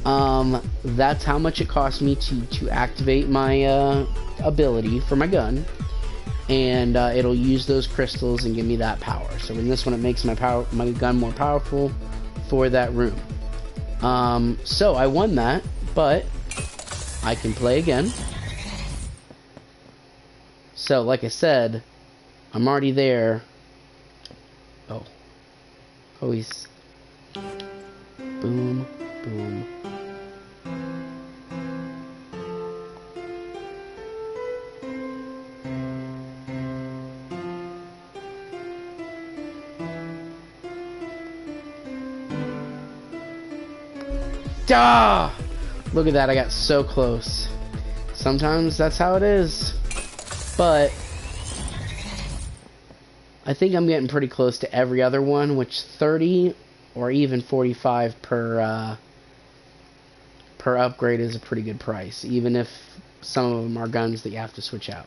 that's how much it cost me to activate my ability for my gun, and it'll use those crystals and give me that power. So in this one, it makes my gun more powerful for that room. So I won that, but I can play again. So, like I said, I'm already there. Oh. Oh, he's... Boom, boom. Ah! Look at that, I got so close. Sometimes that's how it is. But I think I'm getting pretty close to every other one, which 30 or even 45 per upgrade is a pretty good price, even if some of them are guns that you have to switch out.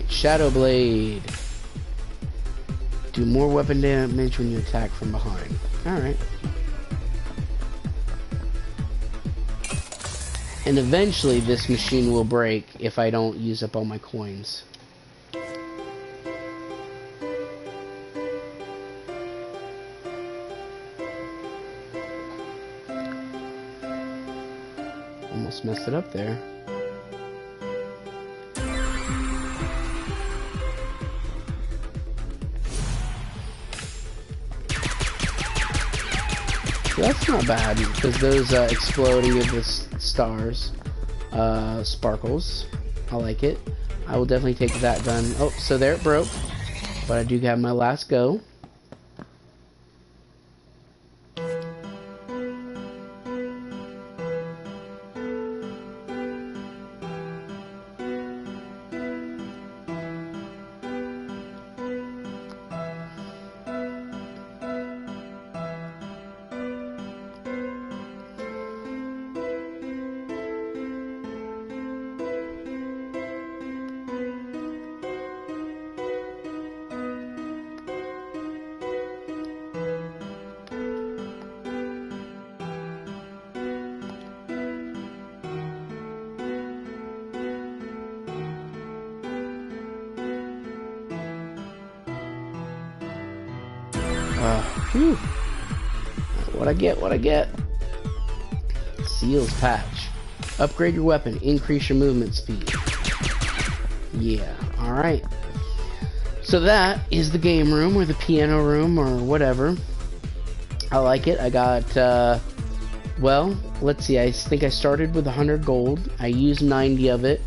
Shadow Blade. Do more weapon damage when you attack from behind. Alright. And eventually this machine will break if I don't use up all my coins. Almost messed it up there. That's not bad, because those exploding of the stars, sparkles. I like it. I will definitely take that gun. Oh, so there it broke. But I do have my last go. Whew. What I get. Seals patch. Upgrade your weapon. Increase your movement speed. Yeah, alright. So that is the game room, or the piano room, or whatever. I like it. I got, well, let's see, I think I started with 100 gold. I used 90 of it.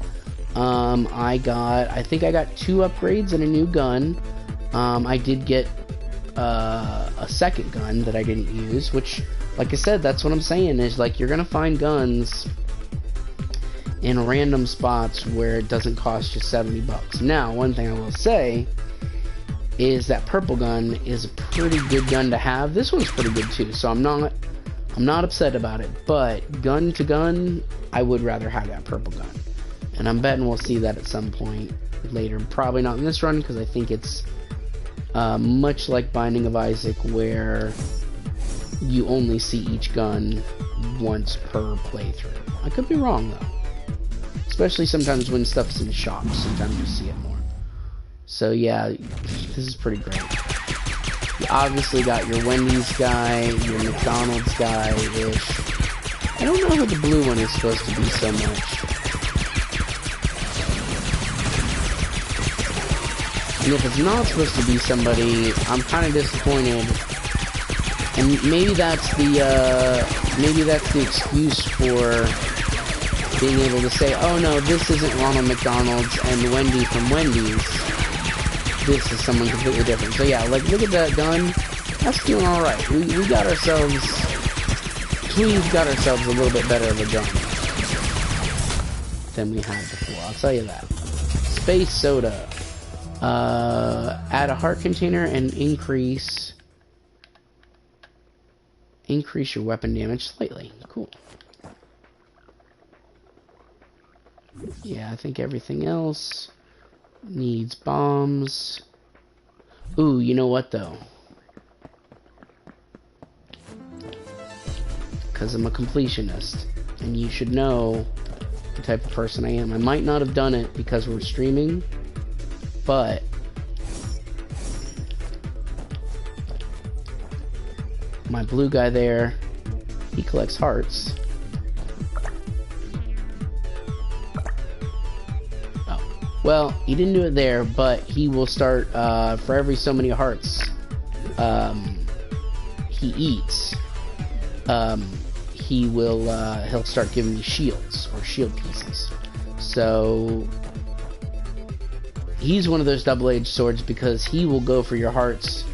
I think I got 2 upgrades and a new gun. I did get a second gun that I didn't use, which, like I said, that's what I'm saying, is like you're gonna find guns in random spots where it doesn't cost you 70 bucks. Now, one thing I will say is that purple gun is a pretty good gun to have. This one's pretty good too, so I'm not upset about it, but gun to gun, I would rather have that purple gun. And I'm betting we'll see that at some point later. Probably not in this run, because I think it's much like Binding of Isaac, where you only see each gun once per playthrough. I could be wrong, though. Especially sometimes when stuff's in shops, sometimes you see it more. So yeah, this is pretty great. You obviously got your Wendy's guy, your McDonald's guy-ish. I don't know who the blue one is supposed to be so much. And if it's not supposed to be somebody, I'm kind of disappointed. And maybe that's the excuse for being able to say, oh no, this isn't Ronald McDonald's and Wendy from Wendy's. This is someone completely different. So yeah, like, look at that gun. That's doing alright. We got ourselves a little bit better of a gun than we had before, I'll tell you that. Space soda. Add a heart container and increase your weapon damage slightly. Cool. Yeah, I think everything else needs bombs. Ooh, you know what though? Because I'm a completionist, and you should know the type of person I am. I might not have done it because we're streaming, but my blue guy there, he collects hearts. Oh, well, he didn't do it there, but he will start, for every so many hearts he eats, he'll start giving me shields, or shield pieces. So he's one of those double-edged swords, because he will go for your hearts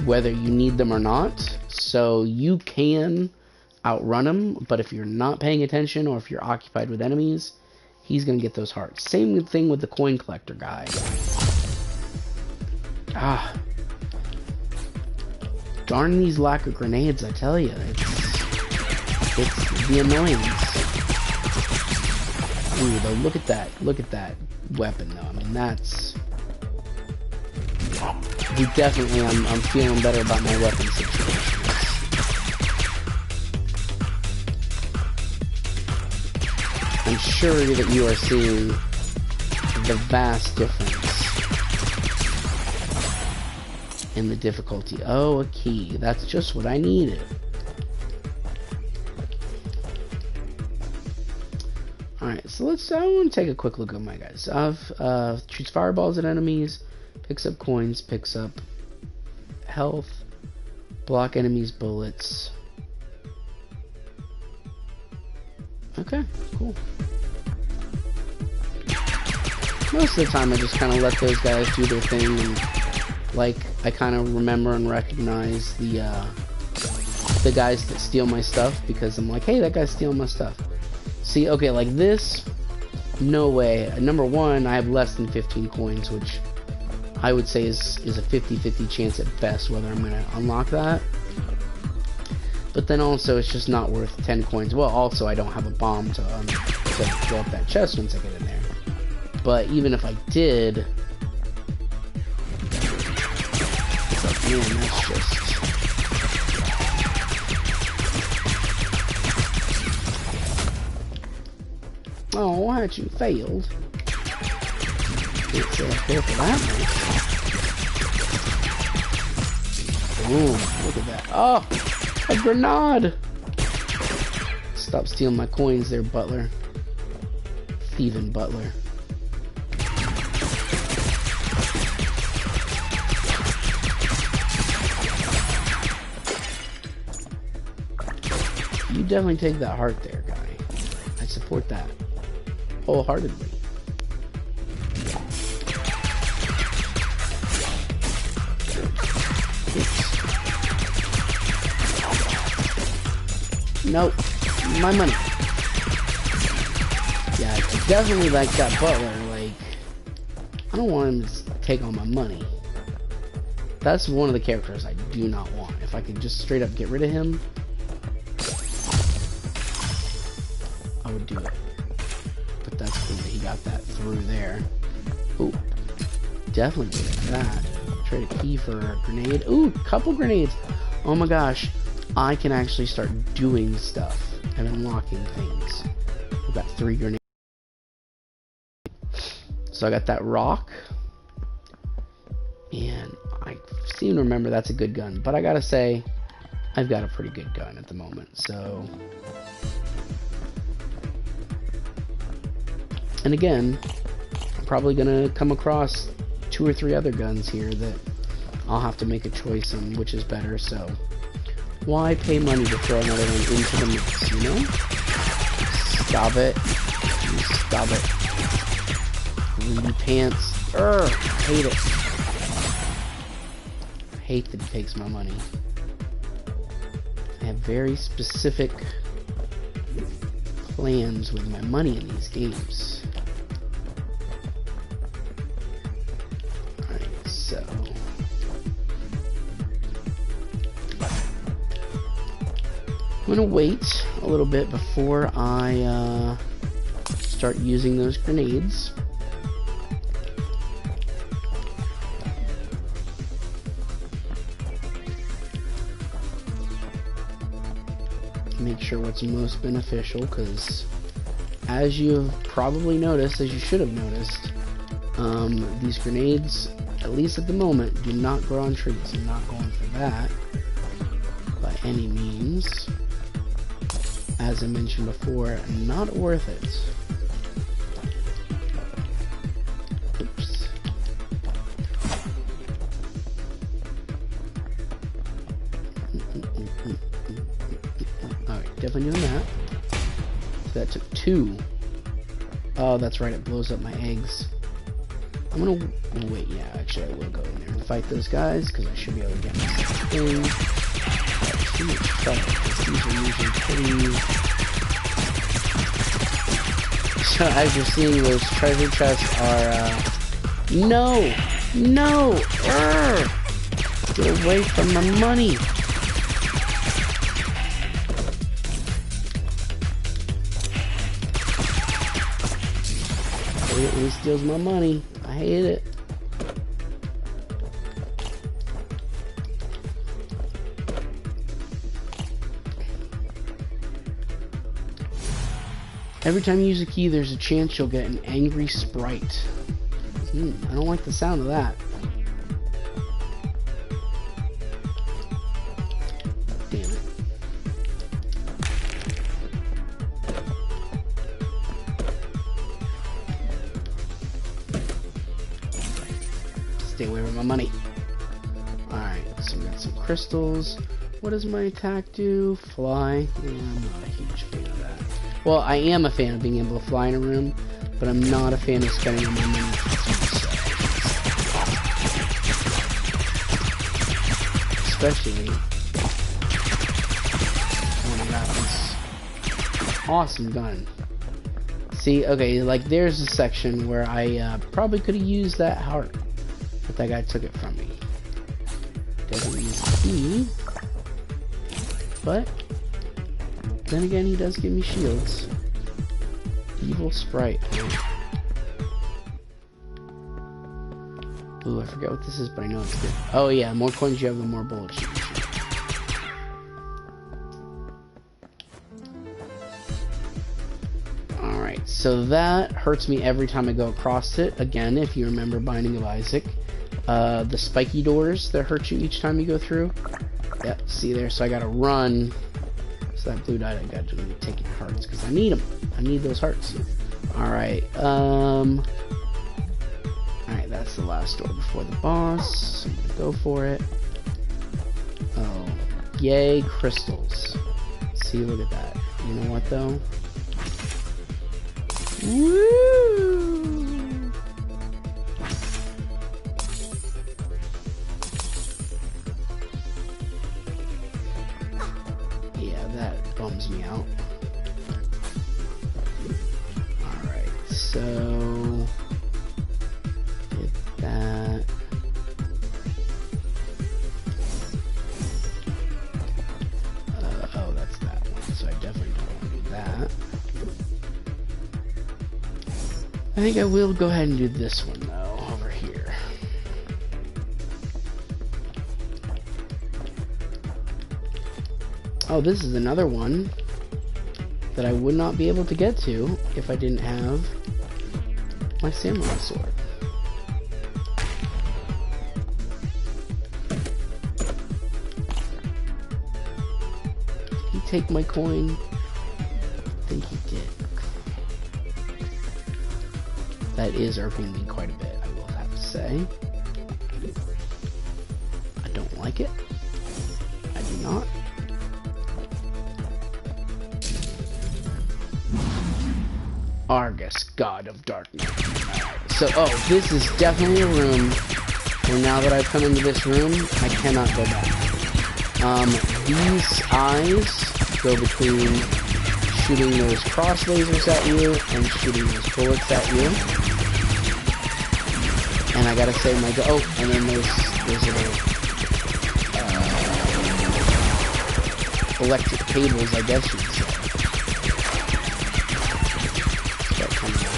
whether you need them or not. So you can outrun him, but if you're not paying attention, or if you're occupied with enemies, he's gonna get those hearts. Same thing with the coin collector guy. Darn these lack of grenades, I tell you. It's the annoyance. Ooh, though, look at that weapon, though. I mean, that's... I'm feeling better about my weapon situation. I'm sure that you are seeing the vast difference in the difficulty. Oh, a key. That's just what I needed. Alright, so I want to take a quick look at my guys. Shoots fireballs at enemies, picks up coins, picks up health, block enemies' bullets. Okay, cool. Most of the time I just kind of let those guys do their thing, and like, I kind of remember and recognize the guys that steal my stuff, because I'm like, hey, that guy's stealing my stuff. See, okay, like this, no way. Number one, I have less than 15 coins, which I would say is a 50-50 chance at best whether I'm going to unlock that. But then also, it's just not worth 10 coins. Well, also, I don't have a bomb to blow up that chest once I get in there. But even if I did, it's like, man, that's just... Oh, why had you failed? Can't say I care for that much. Boom, look at that. Oh, a grenade! Stop stealing my coins there, Butler. Thieving Butler. You definitely take that heart there, guy. I support that wholeheartedly. Nope. My money. Yeah, definitely like that butler. Like, I don't want him to take all my money. That's one of the characters I do not want. If I could just straight up get rid of him, I would do it. But that's cool that he got that through there. Ooh. Definitely get that. Trade a key for a grenade. Ooh, couple grenades. Oh my gosh. I can actually start doing stuff and unlocking things. I've got 3 grenades. So I got that rock. And I seem to remember that's a good gun. But I gotta say, I've got a pretty good gun at the moment. So. And again, I'm probably gonna come across 2 or 3 other guns here that I'll have to make a choice on which is better. So. Why pay money to throw another one into the mix, you know? Stop it. Stop it. Greedy pants. Urgh, hate it. I hate that he takes my money. I have very specific plans with my money in these games. Alright, so... I'm gonna wait a little bit before I start using those grenades. Make sure what's most beneficial, because as you've probably noticed, as you should have noticed, these grenades, at least at the moment, do not grow on trees. I'm not going for that by any means. As I mentioned before, not worth it. Oops. Alright, definitely doing that. So that took 2. Oh, that's right, it blows up my eggs. I'm gonna wait, yeah, actually I will go in there and fight those guys, because I should be able to get my thing. Too much trouble, because these are usually pretty... So as you're seeing, those treasure chests are, No! No! Urgh! Get away from my money! He steals my money. I hate it. Every time you use a key, there's a chance you'll get an angry sprite. I don't like the sound of that. Damn it. Stay away from my money. Alright, so we got some crystals. What does my attack do? Fly? Yeah, I'm not a huge fan of that. Well, I am a fan of being able to fly in a room, but I'm not a fan of spending my money to do so. Especially when I got this awesome gun. See, okay, like there's a section where I probably could have used that heart, but that guy took it from me. Doesn't use the key, but then again, he does give me shields. Evil sprite. Ooh, I forget what this is, but I know it's good. Oh yeah, more coins you have, the more bullets you can shoot. Alright, so that hurts me every time I go across it. Again, if you remember Binding of Isaac. The spiky doors that hurt you each time you go through. Yep, see there, so I gotta run. That blue dot, I got to be taking hearts because I need them. I need those hearts. Alright, alright, that's the last door before the boss. So I'm gonna go for it. Oh, yay, crystals. See see, look at that. You know what, though? Woo! Yeah, that bums me out. Alright, so... get that. Oh, that's that one, so I definitely don't want to do that. I think I will go ahead and do this one, though, over here. Oh, this is another one that I would not be able to get to if I didn't have my samurai sword. Did he take my coin? I think he did. That is irking me quite a bit, I will have to say. I don't like it. I do not. Argus, God of Darkness. So, oh, this is definitely a room where now that I've come into this room, I cannot go back. These eyes go between shooting those cross lasers at you and shooting those bullets at you. And I gotta say, oh, and then those little electric cables, I guess you could say. Start coming out.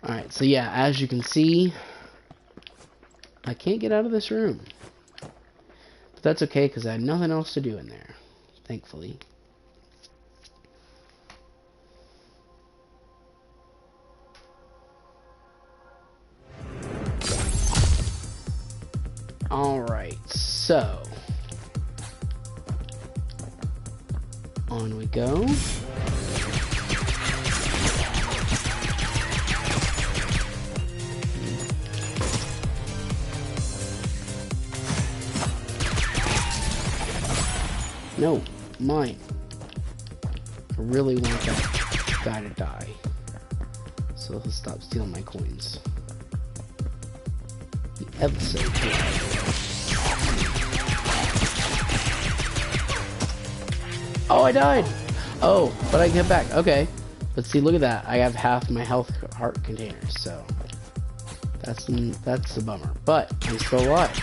Alright, so yeah, as you can see, I can't get out of this room. But that's okay, because I had nothing else to do in there, thankfully. Alright, so on we go. No, mine. I really want that guy to die. So he'll stop stealing my coins. The episode here. Oh, I died! Oh, but I can get back. Okay. But see, look at that. I have half my heart containers, so that's a bummer. But I'm still alive.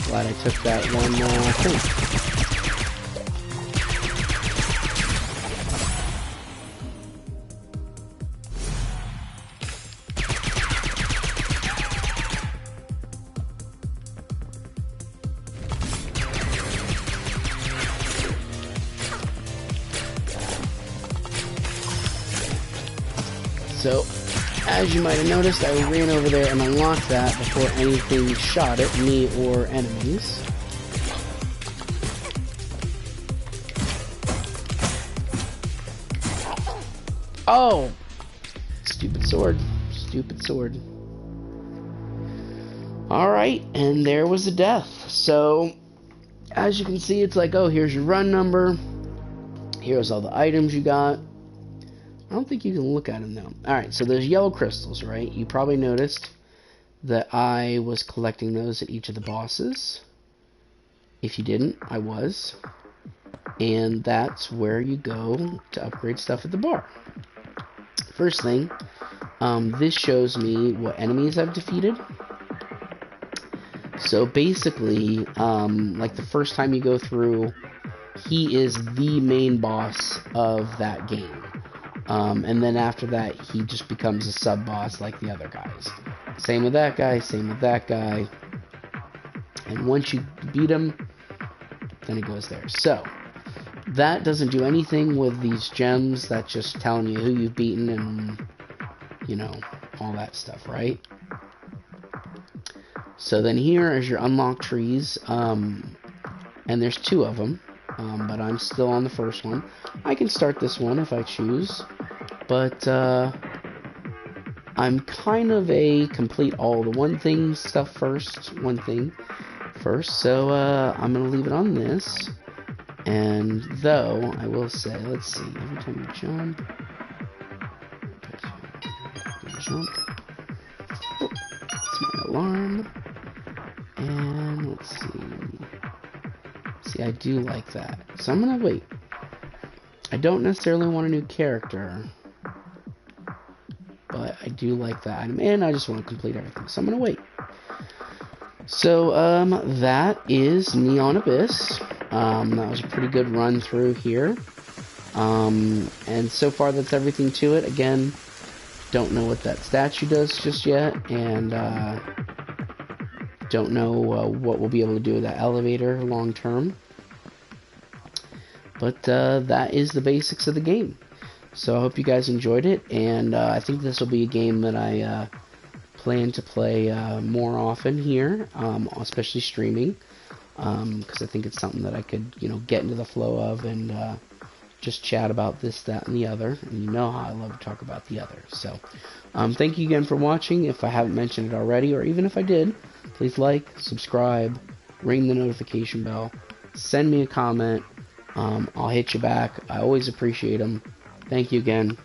Glad I took that one thing. So, as you might have noticed, I ran over there and unlocked that before anything shot at me or enemies. Oh! Stupid sword. Stupid sword. Alright, and there was a death. So, as you can see, it's like, oh, here's your run number. Here's all the items you got. I don't think you can look at them though. Alright, so there's yellow crystals, right? You probably noticed that I was collecting those at each of the bosses. If you didn't, I was. And that's where you go to upgrade stuff at the bar. First thing, this shows me what enemies I've defeated. So basically, like the first time you go through, he is the main boss of that game. And then after that, he just becomes a sub-boss like the other guys. Same with that guy, same with that guy. And once you beat him, then it goes there. So, that doesn't do anything with these gems. That's just telling you who you've beaten and, you know, all that stuff, right? So then here is your unlocked trees, and there's 2 of them, but I'm still on the first one. I can start this one if I choose, but I'm kind of a complete all the one thing stuff first, so I'm going to leave it on this, and though, I will say, let's see, every time you jump, oh, that's my alarm. And let's see. See, I do like that. So I'm gonna wait. I don't necessarily want a new character, but I do like that item, and I just want to complete everything. So I'm gonna wait. So that is Neon Abyss. That was a pretty good run through here. And so far that's everything to it. Again, don't know what that statue does just yet, and don't know what we'll be able to do with that elevator long term. But that is the basics of the game. So I hope you guys enjoyed it, and I think this will be a game that I plan to play more often here, especially streaming, because I think it's something that I could, you know, get into the flow of and just chat about this, that, and the other. And you know how I love to talk about the other. So thank you again for watching. If I haven't mentioned it already, or even if I did, please like, subscribe, ring the notification bell, send me a comment. I'll hit you back. I always appreciate them. Thank you again.